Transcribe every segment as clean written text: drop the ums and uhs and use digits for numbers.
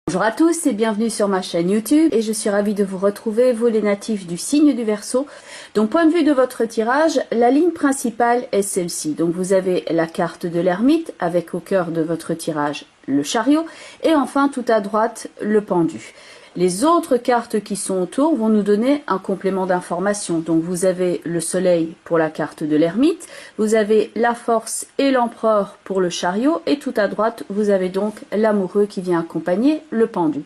Bonjour à tous et bienvenue sur ma chaîne YouTube et je suis ravie de vous retrouver, vous les natifs du signe du Verseau. Donc point de vue de votre tirage, la ligne principale est celle-ci. Donc vous avez la carte de l'ermite avec au cœur de votre tirage le chariot et enfin tout à droite le pendu. Les autres cartes qui sont autour vont nous donner un complément d'information. Donc vous avez le soleil pour la carte de l'ermite, vous avez la force et l'empereur pour le chariot et tout à droite vous avez donc l'amoureux qui vient accompagner le pendu.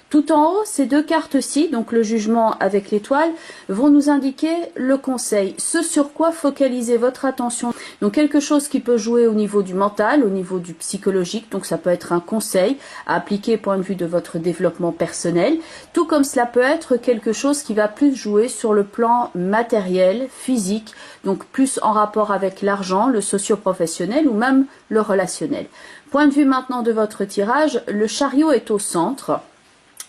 Tout en haut, ces deux cartes-ci, donc le jugement avec l'étoile, vont nous indiquer le conseil, ce sur quoi focaliser votre attention. Donc quelque chose qui peut jouer au niveau du mental, au niveau du psychologique, donc ça peut être un conseil à appliquer point de vue de votre développement personnel, tout comme cela peut être quelque chose qui va plus jouer sur le plan matériel, physique, donc plus en rapport avec l'argent, le socio-professionnel ou même le relationnel. Point de vue maintenant de votre tirage, le chariot est au centre.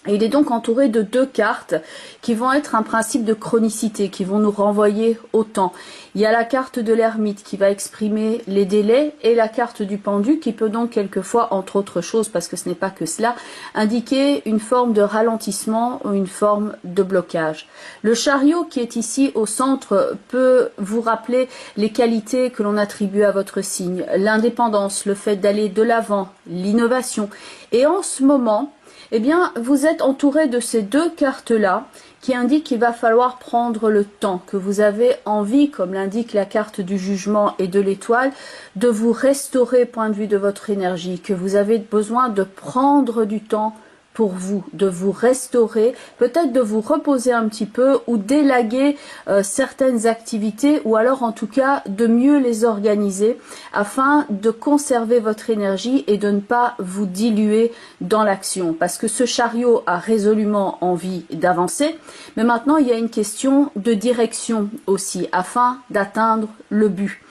Il est donc entouré de deux cartes qui vont être un principe de chronicité, qui vont nous renvoyer au temps. Il y a la carte de l'ermite qui va exprimer les délais et la carte du pendu qui peut donc quelquefois, entre autres choses, parce que ce n'est pas que cela, indiquer une forme de ralentissement ou une forme de blocage. Le chariot qui est ici au centre peut vous rappeler les qualités que l'on attribue à votre signe, l'indépendance, le fait d'aller de l'avant, l'innovation. Et en ce moment, eh bien, vous êtes entouré de ces deux cartes-là qui indiquent qu'il va falloir prendre le temps, que vous avez envie, comme l'indique la carte du jugement et de l'étoile, de vous restaurer point de vue de votre énergie, que vous avez besoin de prendre du temps pour vous, de vous restaurer, peut-être de vous reposer un petit peu ou d'élaguer certaines activités ou alors en tout cas de mieux les organiser afin de conserver votre énergie et de ne pas vous diluer dans l'action. Parce que ce chariot a résolument envie d'avancer, mais maintenant il y a une question de direction aussi afin d'atteindre le but.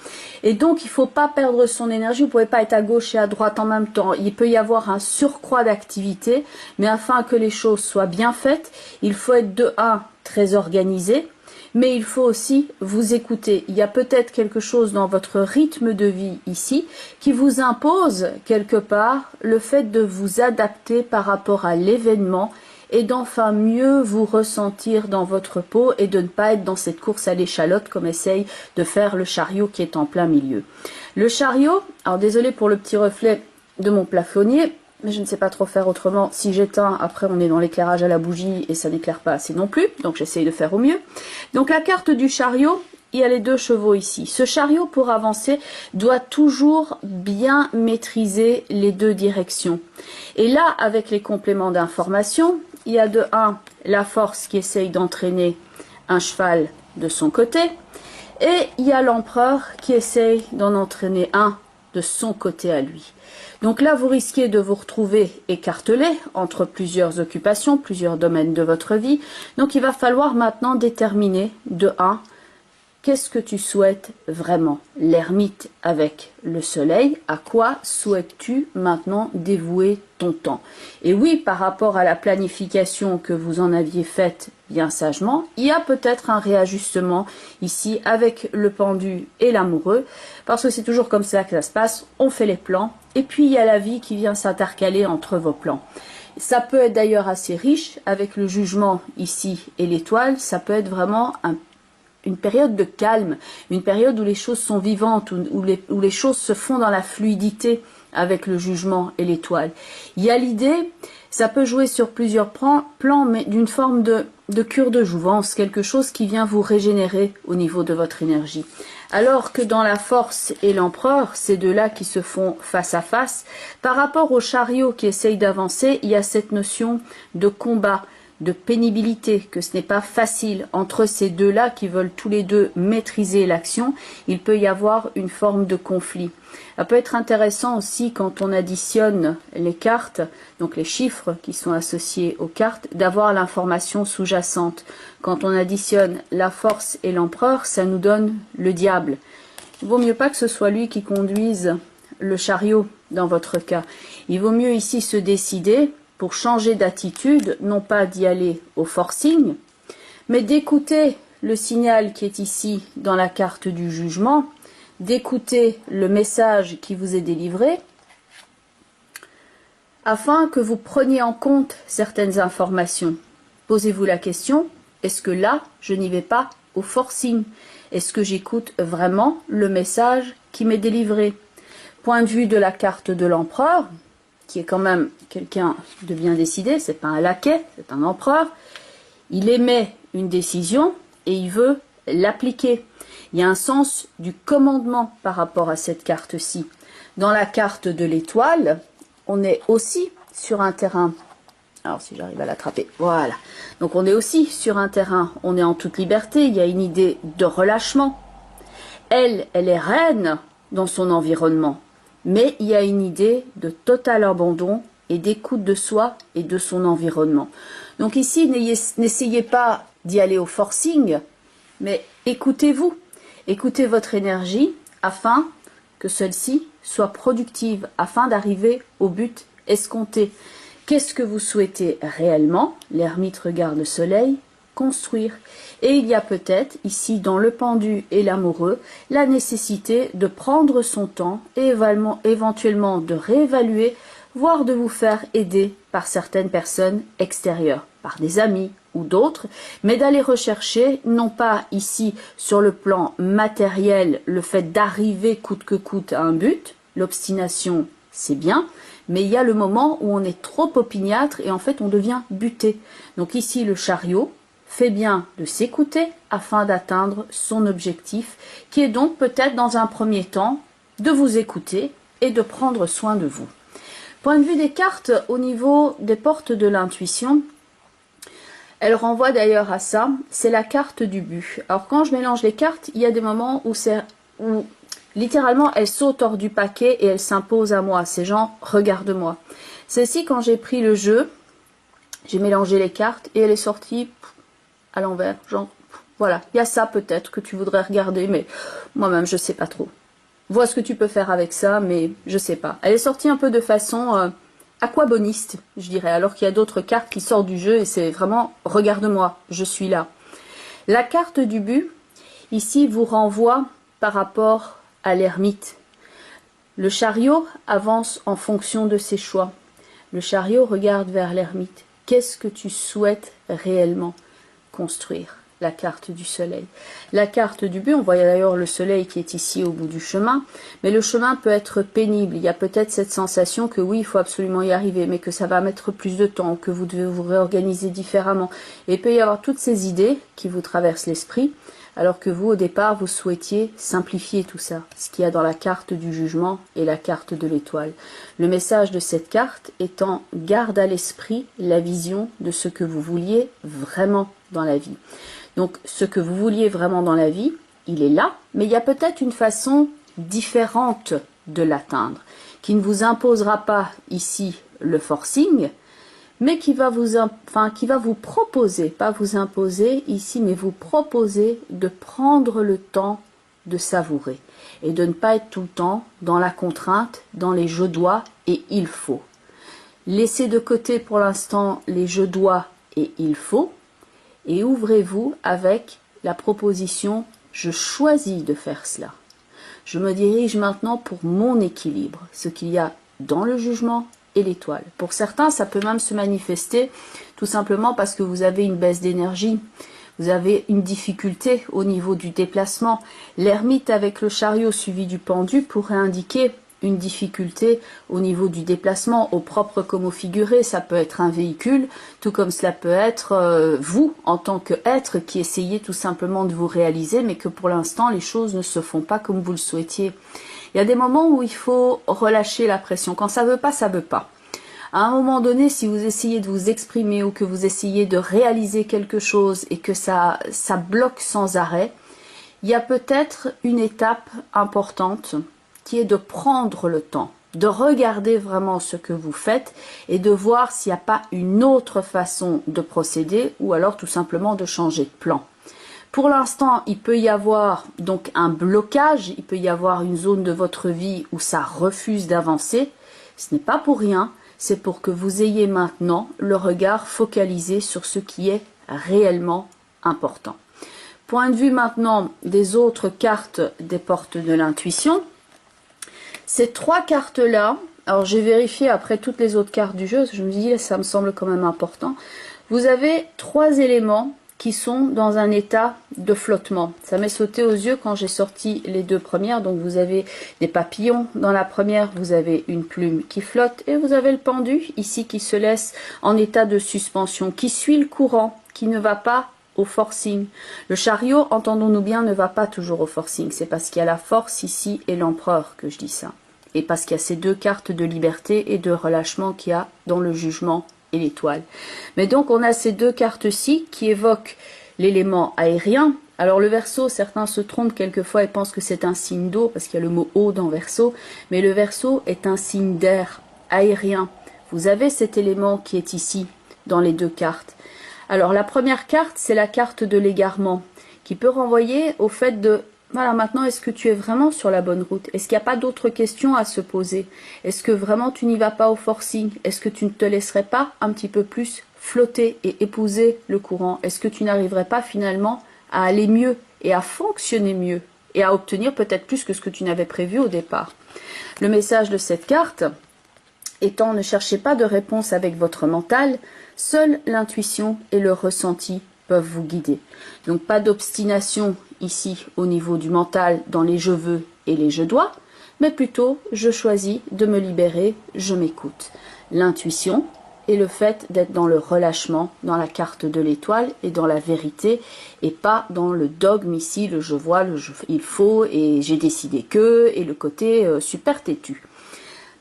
Et donc, il ne faut pas perdre son énergie, vous ne pouvez pas être à gauche et à droite en même temps. Il peut y avoir un surcroît d'activité, mais afin que les choses soient bien faites, il faut être de un très organisé, mais il faut aussi vous écouter. Il y a peut-être quelque chose dans votre rythme de vie ici qui vous impose quelque part le fait de vous adapter par rapport à l'événement et d'enfin mieux vous ressentir dans votre peau et de ne pas être dans cette course à l'échalote comme essaye de faire le chariot qui est en plein milieu. Le chariot, alors désolé pour le petit reflet de mon plafonnier, mais je ne sais pas trop faire autrement. Si j'éteins, après on est dans l'éclairage à la bougie et ça n'éclaire pas assez non plus, donc j'essaye de faire au mieux. Donc la carte du chariot, il y a les deux chevaux ici. Ce chariot, pour avancer, doit toujours bien maîtriser les deux directions. Et là, avec les compléments d'information, il y a de 1, la force qui essaye d'entraîner un cheval de son côté. Et il y a l'empereur qui essaye d'en entraîner un de son côté à lui. Donc là, vous risquez de vous retrouver écartelé entre plusieurs occupations, plusieurs domaines de votre vie. Donc il va falloir maintenant déterminer de 1, qu'est-ce que tu souhaites vraiment? L'ermite avec le soleil, à quoi souhaites-tu maintenant dévouer ton temps? Et oui, par rapport à la planification que vous en aviez faite bien sagement, il y a peut-être un réajustement ici avec le pendu et l'amoureux, parce que c'est toujours comme ça que ça se passe, on fait les plans, et puis il y a la vie qui vient s'intercaler entre vos plans. Ça peut être d'ailleurs assez riche, avec le jugement ici et l'étoile, ça peut être vraiment une période de calme, une période où les choses sont vivantes, où les choses se font dans la fluidité avec le jugement et l'étoile. Il y a l'idée, ça peut jouer sur plusieurs plans, mais d'une forme de cure de jouvence, quelque chose qui vient vous régénérer au niveau de votre énergie. Alors que dans la force et l'empereur, ces deux-là qui se font face à face, par rapport au chariot qui essaye d'avancer, il y a cette notion de combat, de pénibilité, que ce n'est pas facile. Entre ces deux-là qui veulent tous les deux maîtriser l'action, il peut y avoir une forme de conflit. Ça peut être intéressant aussi quand on additionne les cartes, donc les chiffres qui sont associés aux cartes, d'avoir l'information sous-jacente. Quand on additionne la force et l'empereur, ça nous donne le diable. Il vaut mieux pas que ce soit lui qui conduise le chariot dans votre cas. Il vaut mieux ici se décider pour changer d'attitude, non pas d'y aller au forcing, mais d'écouter le signal qui est ici dans la carte du jugement, d'écouter le message qui vous est délivré, afin que vous preniez en compte certaines informations. Posez-vous la question, est-ce que là, je n'y vais pas au forcing? Est-ce que j'écoute vraiment le message qui m'est délivré? Point de vue de la carte de l'empereur, qui est quand même quelqu'un de bien décidé, c'est pas un laquais, c'est un empereur. Il émet une décision et il veut l'appliquer. Il y a un sens du commandement par rapport à cette carte-ci. Dans la carte de l'étoile, on est aussi sur un terrain. Alors si j'arrive à l'attraper, voilà. Donc on est aussi sur un terrain, on est en toute liberté, il y a une idée de relâchement. Elle est reine dans son environnement, mais il y a une idée de total abandon et d'écoute de soi et de son environnement. Donc ici, n'essayez pas d'y aller au forcing, mais écoutez-vous, écoutez votre énergie afin que celle-ci soit productive, afin d'arriver au but escompté. Qu'est-ce que vous souhaitez réellement? L'ermite regarde le soleil, construire. Et il y a peut-être, ici dans le pendu et l'amoureux, la nécessité de prendre son temps et éventuellement de réévaluer, voire de vous faire aider par certaines personnes extérieures, par des amis ou d'autres, mais d'aller rechercher, non pas ici sur le plan matériel, le fait d'arriver coûte que coûte à un but, l'obstination c'est bien, mais il y a le moment où on est trop opiniâtre et en fait on devient buté. Donc ici le chariot fait bien de s'écouter afin d'atteindre son objectif, qui est donc peut-être dans un premier temps de vous écouter et de prendre soin de vous. Point de vue des cartes au niveau des portes de l'intuition, elle renvoie d'ailleurs à ça, c'est la carte du but. Alors quand je mélange les cartes, il y a des moments où littéralement, elle saute hors du paquet et elle s'impose à moi. C'est genre, regarde-moi. Celle-ci, quand j'ai pris le jeu, j'ai mélangé les cartes et elle est sortie à l'envers. Genre, voilà, il y a ça peut-être que tu voudrais regarder, mais moi-même, je sais pas trop. Vois ce que tu peux faire avec ça, mais je sais pas. Elle est sortie un peu de façon aquaboniste, je dirais, alors qu'il y a d'autres cartes qui sortent du jeu et c'est vraiment, regarde-moi, je suis là. La carte du but, ici, vous renvoie par rapport à l'ermite. Le chariot avance en fonction de ses choix. Le chariot regarde vers l'ermite. Qu'est-ce que tu souhaites réellement construire? La carte du soleil. La carte du but, on voit d'ailleurs le soleil qui est ici au bout du chemin, mais le chemin peut être pénible. Il y a peut-être cette sensation que oui, il faut absolument y arriver, mais que ça va mettre plus de temps, que vous devez vous réorganiser différemment. Et il peut y avoir toutes ces idées qui vous traversent l'esprit, alors que vous, au départ, vous souhaitiez simplifier tout ça, ce qu'il y a dans la carte du jugement et la carte de l'étoile. Le message de cette carte étant, garde à l'esprit la vision de ce que vous vouliez vraiment dans la vie. Donc, ce que vous vouliez vraiment dans la vie, il est là, mais il y a peut-être une façon différente de l'atteindre, qui ne vous imposera pas ici le forcing, mais qui va vous proposer, pas vous imposer ici, mais vous proposer de prendre le temps de savourer et de ne pas être tout le temps dans la contrainte, dans les je dois et il faut. Laissez de côté pour l'instant les je dois et il faut et ouvrez-vous avec la proposition je choisis de faire cela. Je me dirige maintenant pour mon équilibre, ce qu'il y a dans le jugement et l'étoile. Pour certains, ça peut même se manifester tout simplement parce que vous avez une baisse d'énergie, vous avez une difficulté au niveau du déplacement. L'ermite avec le chariot suivi du pendu pourrait indiquer une difficulté au niveau du déplacement, au propre comme au figuré. Ça peut être un véhicule, tout comme cela peut être vous, en tant qu'être, qui essayez tout simplement de vous réaliser, mais que pour l'instant, les choses ne se font pas comme vous le souhaitiez. Il y a des moments où il faut relâcher la pression. Quand ça veut pas, ça veut pas. À un moment donné, si vous essayez de vous exprimer ou que vous essayez de réaliser quelque chose et que ça bloque sans arrêt, il y a peut-être une étape importante qui est de prendre le temps, de regarder vraiment ce que vous faites et de voir s'il n'y a pas une autre façon de procéder ou alors tout simplement de changer de plan. Pour l'instant, il peut y avoir donc un blocage, il peut y avoir une zone de votre vie où ça refuse d'avancer. Ce n'est pas pour rien, c'est pour que vous ayez maintenant le regard focalisé sur ce qui est réellement important. Point de vue maintenant des autres cartes des portes de l'intuition. Ces trois cartes-là Alors j'ai vérifié après toutes les autres cartes du jeu, je me dis ça me semble quand même important. Vous avez 3 éléments qui sont dans un état de flottement. Ça m'est sauté aux yeux quand j'ai sorti les 2 premières. Donc vous avez des papillons dans la première, vous avez une plume qui flotte et vous avez le pendu ici qui se laisse en état de suspension, qui suit le courant, qui ne va pas au forcing. Le chariot, entendons-nous bien, ne va pas toujours au forcing. C'est parce qu'il y a la force ici et l'empereur que je dis ça. Et parce qu'il y a ces 2 cartes de liberté et de relâchement qu'il y a dans le jugement et l'étoile. Mais donc on a ces 2 cartes-ci qui évoquent l'élément aérien. Alors le Verseau, certains se trompent quelquefois et pensent que c'est un signe d'eau parce qu'il y a le mot eau dans Verseau, mais le Verseau est un signe d'air aérien. Vous avez cet élément qui est ici dans les 2 cartes. Alors la première carte, c'est la carte de l'égarement qui peut renvoyer au fait de voilà, maintenant, est-ce que tu es vraiment sur la bonne route? Est-ce qu'il n'y a pas d'autres questions à se poser? Est-ce que vraiment tu n'y vas pas au forcing? Est-ce que tu ne te laisserais pas un petit peu plus flotter et épouser le courant? Est-ce que tu n'arriverais pas finalement à aller mieux et à fonctionner mieux et à obtenir peut-être plus que ce que tu n'avais prévu au départ? Le message de cette carte étant, ne cherchez pas de réponse avec votre mental, seule l'intuition et le ressenti peuvent vous guider. Donc pas d'obstination ici au niveau du mental dans les je veux et les je dois, mais plutôt je choisis de me libérer, je m'écoute. L'intuition et le fait d'être dans le relâchement, dans la carte de l'étoile et dans la vérité et pas dans le dogme ici, le je vois, il faut et j'ai décidé que et le côté super têtu.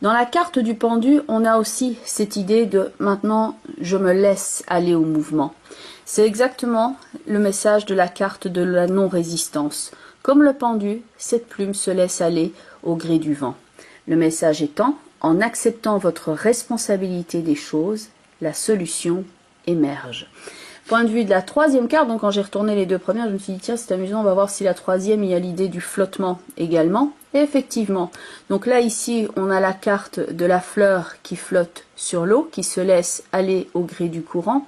Dans la carte du pendu, on a aussi cette idée de maintenant je me laisse aller au mouvement. C'est exactement le message de la carte de la non-résistance. Comme le pendu, cette plume se laisse aller au gré du vent. Le message étant, en acceptant votre responsabilité des choses, la solution émerge. Point de vue de la 3e carte, donc quand j'ai retourné les 2 premières, je me suis dit tiens c'est amusant, on va voir si la 3e il y a l'idée du flottement également. Et effectivement, donc là ici on a la carte de la fleur qui flotte sur l'eau, qui se laisse aller au gré du courant.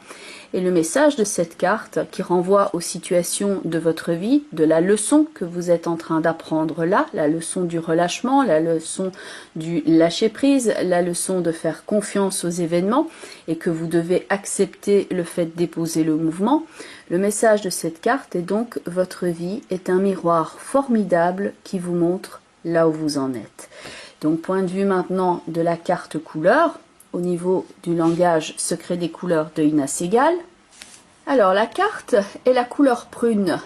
Et le message de cette carte qui renvoie aux situations de votre vie, de la leçon que vous êtes en train d'apprendre là, la leçon du relâchement, la leçon du lâcher prise, la leçon de faire confiance aux événements et que vous devez accepter le fait d'épouser le mouvement. Le message de cette carte est donc votre vie est un miroir formidable qui vous montre là où vous en êtes. Donc point de vue maintenant de la carte couleur, au niveau du langage secret des couleurs de Ina Segal. Alors la carte est la couleur prune.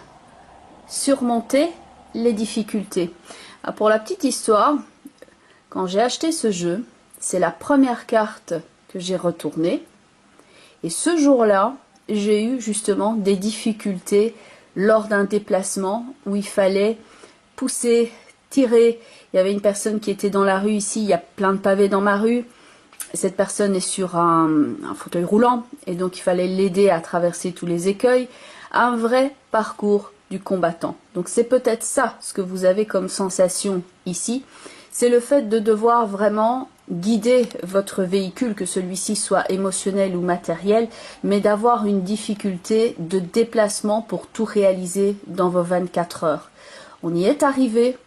Surmonter les difficultés. Alors, pour la petite histoire, quand j'ai acheté ce jeu, c'est la première carte que j'ai retournée. Et ce jour-là, j'ai eu justement des difficultés lors d'un déplacement où il fallait pousser, tirer. Il y avait une personne qui était dans la rue ici, il y a plein de pavés dans ma rue. Cette personne est sur un fauteuil roulant et donc il fallait l'aider à traverser tous les écueils. Un vrai parcours du combattant. Donc c'est peut-être ça ce que vous avez comme sensation ici. C'est le fait de devoir vraiment guider votre véhicule, que celui-ci soit émotionnel ou matériel, mais d'avoir une difficulté de déplacement pour tout réaliser dans vos 24 heures. On y est arrivé,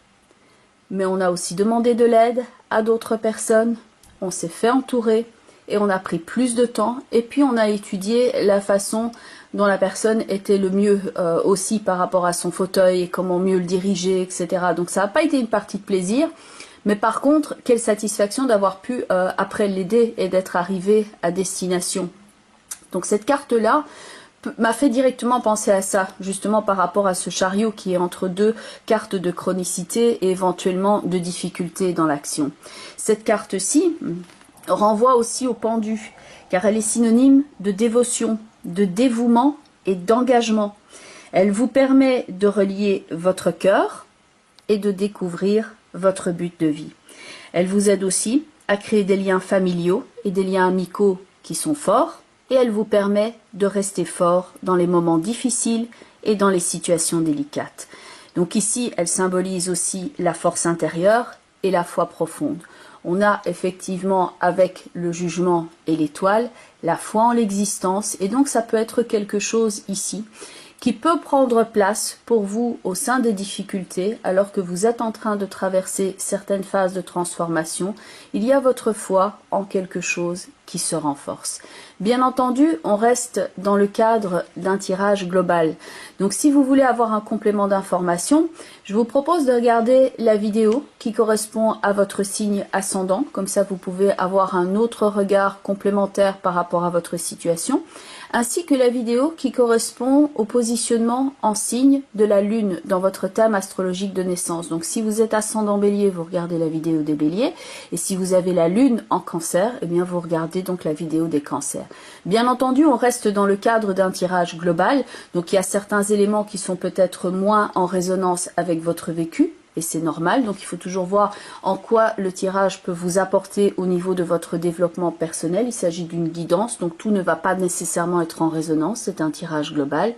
mais on a aussi demandé de l'aide à d'autres personnes. On s'est fait entourer et on a pris plus de temps et puis on a étudié la façon dont la personne était le mieux aussi par rapport à son fauteuil et comment mieux le diriger, etc. Donc ça n'a pas été une partie de plaisir, mais par contre, quelle satisfaction d'avoir pu après l'aider et d'être arrivé à destination. Donc cette carte-là m'a fait directement penser à ça, justement par rapport à ce chariot qui est entre 2 cartes de chronicité et éventuellement de difficulté dans l'action. Cette carte-ci renvoie aussi au pendu, car elle est synonyme de dévotion, de dévouement et d'engagement. Elle vous permet de relier votre cœur et de découvrir votre but de vie. Elle vous aide aussi à créer des liens familiaux et des liens amicaux qui sont forts, et elle vous permet de rester fort dans les moments difficiles et dans les situations délicates. Donc ici, elle symbolise aussi la force intérieure et la foi profonde. On a effectivement avec le jugement et l'étoile, la foi en l'existence, et donc ça peut être quelque chose ici qui peut prendre place pour vous au sein des difficultés alors que vous êtes en train de traverser certaines phases de transformation. Il y a votre foi en quelque chose qui se renforce. Bien entendu, on reste dans le cadre d'un tirage global. Donc si vous voulez avoir un complément d'information, je vous propose de regarder la vidéo qui correspond à votre signe ascendant. Comme ça, vous pouvez avoir un autre regard complémentaire par rapport à votre situation, ainsi que la vidéo qui correspond au positionnement en signe de la Lune dans votre thème astrologique de naissance. Donc si vous êtes ascendant Bélier, vous regardez la vidéo des Béliers, et si vous avez la Lune en Cancer, eh bien vous regardez donc la vidéo des Cancers. Bien entendu, on reste dans le cadre d'un tirage global, donc il y a certains éléments qui sont peut-être moins en résonance avec votre vécu, et c'est normal, donc il faut toujours voir en quoi le tirage peut vous apporter au niveau de votre développement personnel. Il s'agit d'une guidance, donc tout ne va pas nécessairement être en résonance, c'est un tirage global.